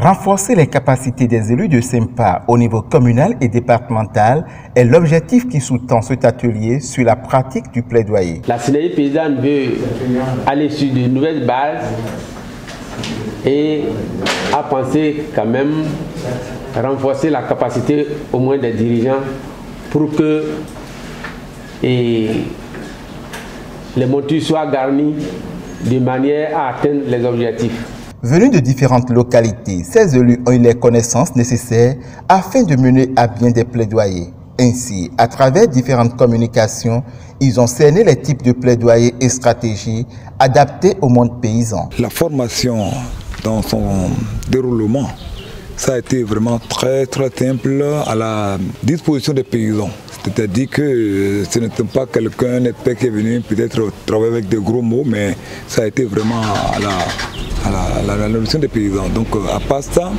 Renforcer les capacités des élus de SEMPA au niveau communal et départemental est l'objectif qui sous-tend cet atelier sur la pratique du plaidoyer. La synergie paysanne veut aller sur de nouvelles bases et a pensé quand même renforcer la capacité au moins des dirigeants pour que les montures soient garnies de manière à atteindre les objectifs. Venus de différentes localités, ces élus ont eu les connaissances nécessaires afin de mener à bien des plaidoyers. Ainsi, à travers différentes communications, ils ont cerné les types de plaidoyers et stratégies adaptés au monde paysan. La formation dans son déroulement, ça a été vraiment très simple à la disposition des paysans. C'est-à-dire que ce n'était pas quelqu'un qui est venu peut-être travailler avec des gros mots, mais ça a été vraiment à la notion des paysans. Donc à part ça,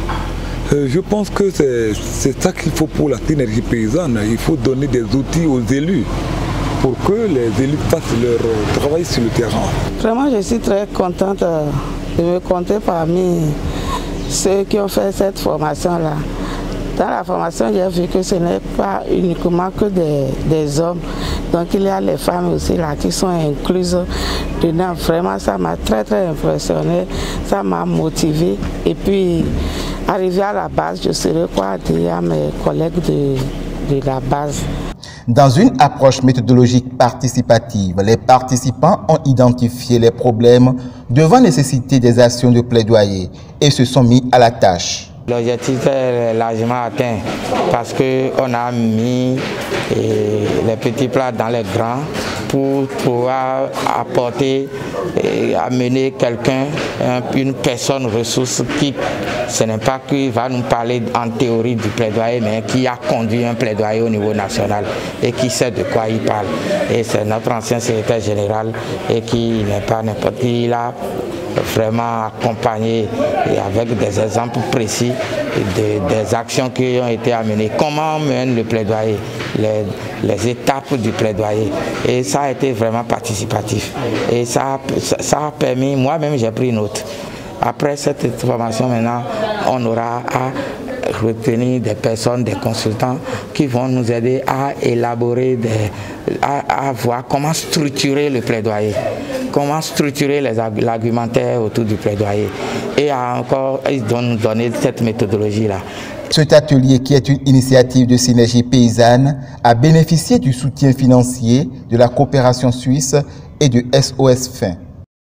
je pense que c'est ça qu'il faut pour la synergie paysanne. Il faut donner des outils aux élus pour que les élus fassent leur travail sur le terrain. Vraiment, je suis très contente de me compter parmi ceux qui ont fait cette formation-là. Dans la formation, j'ai vu que ce n'est pas uniquement que des hommes. Donc il y a les femmes aussi là qui sont incluses dedans. Vraiment, ça m'a très impressionné, ça m'a motivé. Et puis, arrivé à la base, je saurais quoi dire à mes collègues de la base. Dans une approche méthodologique participative, les participants ont identifié les problèmes devant nécessiter des actions de plaidoyer et se sont mis à la tâche. L'objectif est largement atteint parce qu'on a mis les petits plats dans les grands pour pouvoir apporter et amener quelqu'un, une personne ressource qui, ce n'est pas qui va nous parler en théorie du plaidoyer, mais qui a conduit un plaidoyer au niveau national et qui sait de quoi il parle. Et c'est notre ancien secrétaire général et qui n'est pas n'importe qui, il a vraiment accompagné et avec des exemples précis des actions qui ont été amenées. Comment on mène le plaidoyer, les étapes du plaidoyer. Et ça a été vraiment participatif. Et ça a permis, moi-même j'ai pris note. Après cette formation maintenant, on aura à retenir des personnes, des consultants qui vont nous aider à élaborer, à voir comment structurer le plaidoyer, comment structurer l'argumentaire autour du plaidoyer et encore ils vont nous donner cette méthodologie-là. Cet atelier, qui est une initiative de synergie paysanne, a bénéficié du soutien financier de la coopération suisse et du SOS Fin.